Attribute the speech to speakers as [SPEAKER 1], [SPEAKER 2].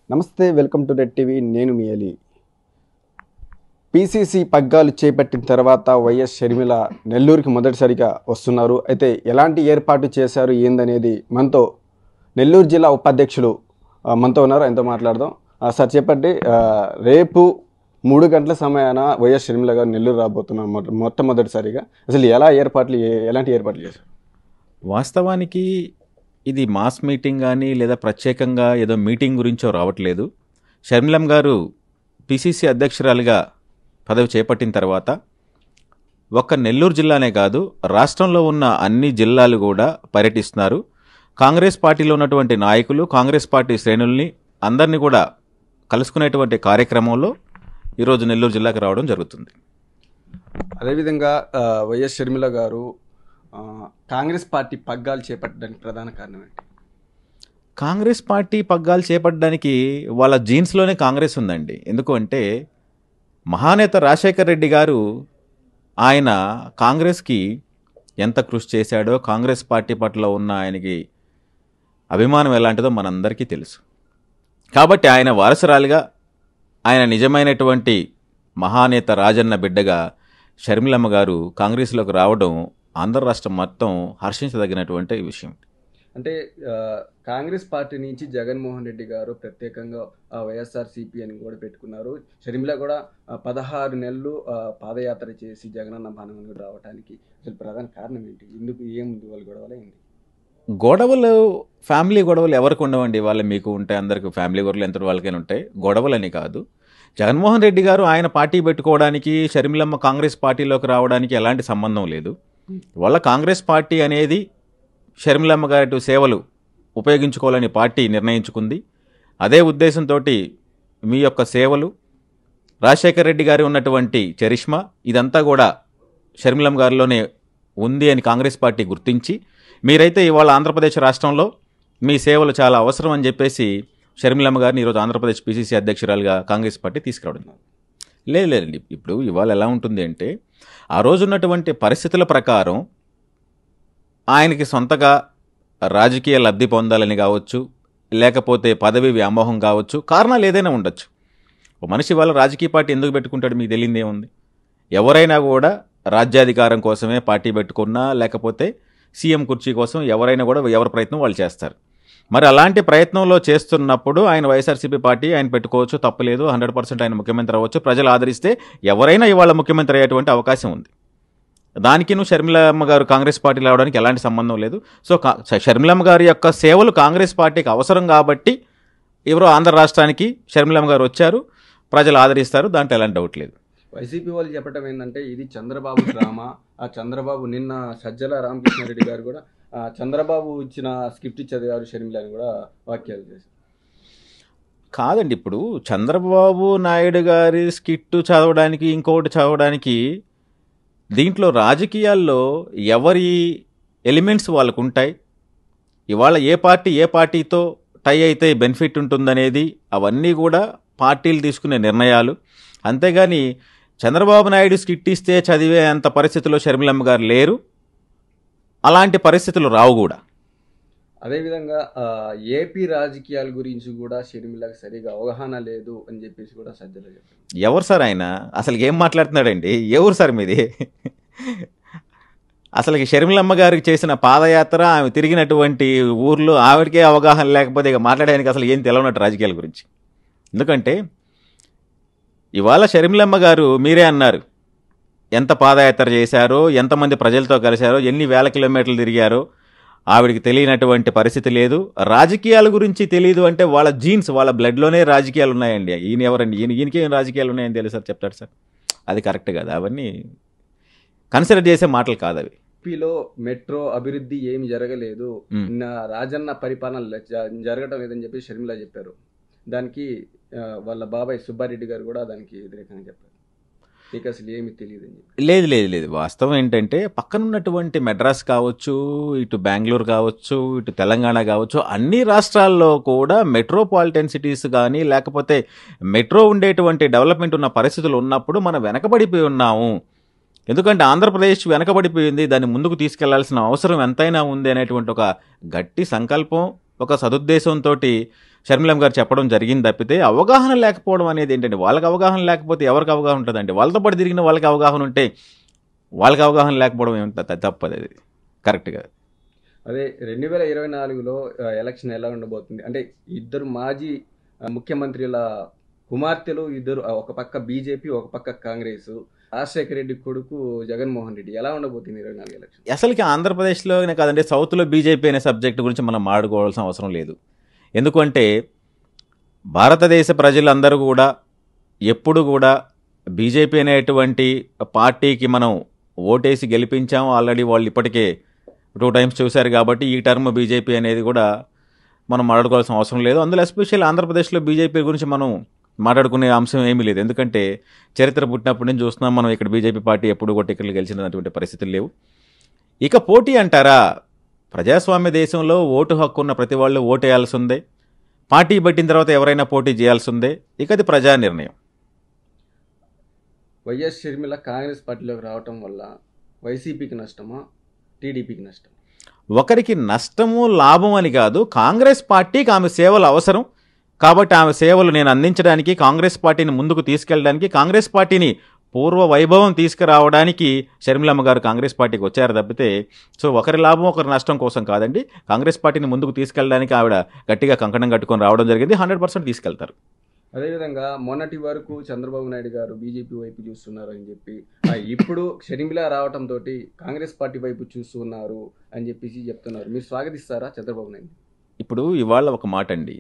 [SPEAKER 1] నమస్తే, welcome to red TV. నేను మీ Ali. PCC పగ్గాలు చేపట్టిన తర్వాత వైఎస్ షర్మిల నెల్లూరుకి మొదటిసారిగా వస్తున్నారు. అయితే ఎలాంటి ఏర్పాటు చేశారు ఏందనేది మనతో నెల్లూరు జిల్లా ఉపాధ్యక్షులు మనతో ఉన్నారు, ఆయనతో మాట్లాడదాం. సార్ చెప్పండి, రేపు 3 గంటల సమయాన వైఎస్ షర్మిల గారు నెల్లూరు రాబోతున్నారు మొట్టమొదటిసారిగా. అసలు ఎలాంటి ఏర్పాట్లు చేశారు?
[SPEAKER 2] వాస్తవానికి ఇది మాస్ మీటింగ్ కానీ లేదా ప్రత్యేకంగా ఏదో మీటింగ్ గురించో రావట్లేదు. షర్మిలమ్మ గారు పిసిసి అధ్యక్షురాలిగా పదవి చేపట్టిన తర్వాత ఒక్క నెల్లూరు జిల్లానే కాదు, రాష్ట్రంలో ఉన్న అన్ని జిల్లాలు కూడా పర్యటిస్తున్నారు. కాంగ్రెస్ పార్టీలో ఉన్నటువంటి నాయకులు, కాంగ్రెస్ పార్టీ శ్రేణుల్ని అందరినీ కూడా కలుసుకునేటువంటి కార్యక్రమంలో ఈరోజు నెల్లూరు జిల్లాకు రావడం జరుగుతుంది.
[SPEAKER 1] అదేవిధంగా వైఎస్ షర్మిల గారు కాంగ్రెస్ పార్టీ పగ్గాలు చేపట్టడానికి ప్రధాన కారణం ఏంటి?
[SPEAKER 2] కాంగ్రెస్ పార్టీ పగ్గాలు చేపట్టడానికి వాళ్ళ జీన్స్లోనే కాంగ్రెస్ ఉందండి. ఎందుకు అంటే మహానేత రాజశేఖర్ రెడ్డి గారు ఆయన కాంగ్రెస్కి ఎంత కృషి చేశాడో, కాంగ్రెస్ పార్టీ పట్ల ఉన్న ఆయనకి అభిమానం ఎలాంటిదో మనందరికీ తెలుసు. కాబట్టి ఆయన వారసురాలిగా, ఆయన నిజమైనటువంటి మహానేత రాజన్న బిడ్డగా షర్మిలమ్మ గారు కాంగ్రెస్లోకి రావడం ఆంధ్ర రాష్ట్రం మొత్తం హర్షించదగినటువంటి విషయం.
[SPEAKER 1] అంటే కాంగ్రెస్ పార్టీ నుంచి జగన్మోహన్ రెడ్డి గారు ప్రత్యేకంగా వైఎస్ఆర్సీపీ అని కూడా పెట్టుకున్నారు. షర్మిల కూడా 16 నెలలు పాదయాత్ర చేసి జగనన్న బాణం రావడానికి అసలు ప్రధాన కారణం ఏంటి? ఏముంది వాళ్ళ గొడవలు ఏంటి?
[SPEAKER 2] గొడవలు, ఫ్యామిలీ గొడవలు ఎవరికి ఉండవండి. వాళ్ళు మీకు ఉంటాయి, అందరికి ఫ్యామిలీ గొడవలు ఎంత వాళ్ళకైనా ఉంటాయి. గొడవలని కాదు, జగన్మోహన్ రెడ్డి గారు ఆయన పార్టీ పెట్టుకోవడానికి, షర్మిలమ్మ కాంగ్రెస్ పార్టీలోకి రావడానికి ఎలాంటి సంబంధం లేదు. వాళ్ళ కాంగ్రెస్ పార్టీ అనేది షర్మిలమ్మ గారి సేవలు ఉపయోగించుకోవాలని పార్టీ నిర్ణయించుకుంది. అదే ఉద్దేశంతో మీ యొక్క సేవలు, రాజశేఖర్ రెడ్డి గారి ఉన్నటువంటి చరిష్మా, ఇదంతా కూడా షర్మిలమ్మ గారిలోనే ఉంది అని కాంగ్రెస్ పార్టీ గుర్తించి, మీరైతే ఇవాళ ఆంధ్రప్రదేశ్ రాష్ట్రంలో మీ సేవలు చాలా అవసరం అని చెప్పేసి షర్మిలమ్మ గారిని ఈరోజు ఆంధ్రప్రదేశ్ పిసిసి అధ్యక్షురాలుగా కాంగ్రెస్ పార్టీ తీసుకురావడం. లేదండి, ఇప్పుడు ఇవాళ ఎలా ఉంటుంది అంటే ఆ రోజున్నటువంటి పరిస్థితుల ప్రకారం ఆయనకి సొంతగా రాజకీయ లబ్ధి పొందాలని కావచ్చు, లేకపోతే పదవి వ్యామోహం కావచ్చు, కారణాలు ఏదైనా ఉండొచ్చు. ఒక మనిషి వాళ్ళ రాజకీయ పార్టీ ఎందుకు పెట్టుకుంటాడు మీకు తెలియదే ఉంది. ఎవరైనా కూడా రాజ్యాధికారం కోసమే పార్టీ పెట్టుకున్నా, లేకపోతే సీఎం కుర్చీ కోసం ఎవరైనా కూడా ఎవరి ప్రయత్నం వాళ్ళు చేస్తారు. మరి అలాంటి ప్రయత్నంలో చేస్తున్నప్పుడు ఆయన వైఎస్ఆర్సీపీ పార్టీ ఆయన పెట్టుకోవచ్చు, తప్పలేదు. 100% ఆయన ముఖ్యమంత్రి అవ్వచ్చు. ప్రజలు ఆదరిస్తే ఎవరైనా ఇవాళ ముఖ్యమంత్రి అయ్యేటువంటి అవకాశం ఉంది. దానికి షర్మిలమ్మ గారు కాంగ్రెస్ పార్టీలో రావడానికి ఎలాంటి సంబంధం లేదు. సో షర్మిలమ్మ గారి యొక్క సేవలు కాంగ్రెస్ పార్టీకి అవసరం కాబట్టి ఎవరో ఆంధ్ర రాష్ట్రానికి షర్మిలమ్మ గారు వచ్చారు, ప్రజలు ఆదరిస్తారు, దాంట్లో ఎలాంటి డౌట్ లేదు.
[SPEAKER 1] వైసీపీ వాళ్ళు చెప్పడం ఏంటంటే ఇది చంద్రబాబు డ్రామా. ఆ చంద్రబాబు నిన్న సజ్జల రామకృష్ణారెడ్డి గారు కూడా చంద్రబాబు ఇచ్చిన స్క్రిప్ట్ చదివారు షర్మిల అని కూడా వ్యాఖ్యలు చేశారు.
[SPEAKER 2] కాదండి, ఇప్పుడు చంద్రబాబు నాయుడు గారి స్కిట్ చదవడానికి, ఇంకొకటి చదవడానికి దీంట్లో రాజకీయాల్లో ఎవరి ఎలిమెంట్స్ వాళ్ళకు ఉంటాయి. ఇవాళ ఏ పార్టీతో టై అయితే బెనిఫిట్ ఉంటుందనేది అవన్నీ కూడా పార్టీలు తీసుకునే నిర్ణయాలు. అంతేగాని చంద్రబాబు నాయుడు స్కిట్ ఇస్తే చదివే అంత పరిస్థితుల్లో షర్మిలమ్మ గారు లేరు, అలాంటి పరిస్థితులు రావు కూడా.
[SPEAKER 1] అదేవిధంగా ఏపీ రాజకీయాల గురించి కూడా షర్మిలకు సరిగా అవగాహన లేదు అని చెప్పేసి కూడా సజ్జల చెప్పారు.
[SPEAKER 2] ఎవరు సార్ ఆయన? అసలు ఏం మాట్లాడుతున్నాడండి? ఎవరు సార్ మీది? అసలు షర్మిలమ్మ గారికి చేసిన పాదయాత్ర, ఆమె తిరిగినటువంటి ఊర్లు, ఆవిడకే అవగాహన లేకపోతే ఇక మాట్లాడడానికి అసలు ఏం తెలవనట్టు రాజకీయాల గురించి. ఎందుకంటే ఇవాళ షర్మిలమ్మ గారు మీరే అన్నారు, ఎంత పాదయాత్ర చేశారో, ఎంతమంది ప్రజలతో కలిశారో, ఎన్ని వేల కిలోమీటర్లు తిరిగారో ఆవిడికి తెలియనటువంటి పరిస్థితి లేదు. రాజకీయాల గురించి తెలియదు అంటే వాళ్ళ జీన్స్, వాళ్ళ బ్లడ్లోనే రాజకీయాలు ఉన్నాయండి. ఈయన ఎవరండి? ఈయనకేం రాజకీయాలు ఉన్నాయని తెలుసు సార్, చెప్తాడు సార్. అది కరెక్ట్ కాదు, అవన్నీ కన్సిడర్ చేసే మాటలు కాదు అవి.
[SPEAKER 1] ఏపీలో మెట్రో అభివృద్ధి ఏమి జరగలేదు, రాజన్న పరిపాలన జరగడం లేదని చెప్పి షర్మిల చెప్పారు. దానికి వాళ్ళ బాబాయ్ సుబ్బారెడ్డి గారు కూడా దానికి వ్యతిరేకంగా చెప్పారు. మీకు అసలు ఏమి తెలియదు అని చెప్పి.
[SPEAKER 2] లేదు, వాస్తవం ఏంటంటే పక్కనున్నటువంటి మెడ్రాస్ కావచ్చు, ఇటు బెంగళూరు కావచ్చు, ఇటు తెలంగాణ కావచ్చు, అన్ని రాష్ట్రాల్లో కూడా మెట్రోపాలిటన్ సిటీస్ కానీ, లేకపోతే మెట్రో ఉండేటువంటి డెవలప్మెంట్ ఉన్న పరిస్థితులు ఉన్నప్పుడు మనం వెనకబడిపోయి ఉన్నాము. ఎందుకంటే ఆంధ్రప్రదేశ్ వెనకబడిపోయింది, దాన్ని ముందుకు తీసుకెళ్లాల్సిన అవసరం ఎంతైనా ఉంది అనేటువంటి ఒక గట్టి సంకల్పం, ఒక సదుద్దేశంతో షర్మిలమ్మ గారు చెప్పడం జరిగింది తప్పితే అవగాహన లేకపోవడం అనేది ఏంటంటే వాళ్ళకి అవగాహన లేకపోతే ఎవరికి అవగాహన ఉంటుందండి? వాళ్ళతో పాటు తిరిగిన వాళ్ళకి అవగాహన ఉంటే వాళ్ళకి అవగాహన లేకపోవడం ఏమిటి? తప్పదు, అది కరెక్ట్గా.
[SPEAKER 1] అదే 2024లో ఎలక్షన్ ఎలా ఉండబోతుంది అంటే ఇద్దరు మాజీ ముఖ్యమంత్రుల కుమార్తెలు ఇద్దరు, ఒక పక్క బీజేపీ ఒక పక్క కాంగ్రెస్, రాజశేఖర రెడ్డి కొడుకు జగన్మోహన్ రెడ్డి, ఎలా ఉండబోతుంది 24 ఎలక్షన్?
[SPEAKER 2] అసలుకి ఆంధ్రప్రదేశ్లోనే కాదండి, సౌత్లో బీజేపీ అనే సబ్జెక్ట్ గురించి మనం మాట్లాడుకోవాల్సిన అవసరం లేదు. ఎందుకంటే భారతదేశ ప్రజలందరూ కూడా ఎప్పుడు కూడా బీజేపీ అనేటువంటి పార్టీకి మనం ఓటేసి గెలిపించాము. ఆల్రెడీ వాళ్ళు ఇప్పటికే 2 టైమ్స్ చూశారు కాబట్టి ఈ టర్మ్ బీజేపీ అనేది కూడా మనం మాట్లాడుకోవాల్సిన అవసరం లేదు. అందులో ఎస్పెషల్లీ ఆంధ్రప్రదేశ్లో బీజేపీ గురించి మనం మాట్లాడుకునే అంశం ఏమీ లేదు. ఎందుకంటే చరిత్ర పుట్టినప్పటి నుంచి చూస్తున్నాం మనం, ఇక్కడ బీజేపీ పార్టీ ఎప్పుడు కూడా టికెట్లు గెలిచినటువంటి పరిస్థితులు లేవు. ఇక పోటీ అంటారా, ప్రజాస్వామ్య దేశంలో ఓటు హక్కు ఉన్న ప్రతి వాళ్ళు ఓటేయాల్సి ఉందే, పార్టీ పెట్టిన తర్వాత ఎవరైనా పోటీ చేయాల్సి ఉందే, ఇక అది ప్రజా నిర్ణయం.
[SPEAKER 1] వైఎస్ షర్మిల కాంగ్రెస్ పార్టీలోకి రావటం వల్ల వైసీపీకి నష్టమా, టీడీపీకి నష్టం?
[SPEAKER 2] ఒకరికి నష్టము లాభం అని కాదు, కాంగ్రెస్ పార్టీకి ఆమె సేవలు అవసరం కాబట్టి ఆమె సేవలు నేను అందించడానికి, కాంగ్రెస్ పార్టీని ముందుకు తీసుకెళ్ళడానికి, కాంగ్రెస్ పార్టీని పూర్వ వైభవం తీసుకురావడానికి షర్మిలమ్మ గారు కాంగ్రెస్ పార్టీకి వచ్చారు తప్పితే సో ఒకరి లాభం ఒకరి నష్టం కోసం కాదండి. కాంగ్రెస్ పార్టీని ముందుకు తీసుకెళ్ళడానికి ఆవిడ గట్టిగా కంకణం కట్టుకొని రావడం జరిగింది. 100% తీసుకెళ్తారు.
[SPEAKER 1] అదేవిధంగా మొన్నటి వరకు చంద్రబాబు నాయుడు గారు బీజేపీ వైపు చూస్తున్నారు అని చెప్పి, ఇప్పుడు షర్మిల రావటంతో కాంగ్రెస్ పార్టీ వైపు చూస్తున్నారు అని చెప్పేసి చెప్తున్నారు. మీరు స్వాగతిస్తారా చంద్రబాబు నాయుడు?
[SPEAKER 2] ఇప్పుడు ఇవాళ ఒక మాట అండి,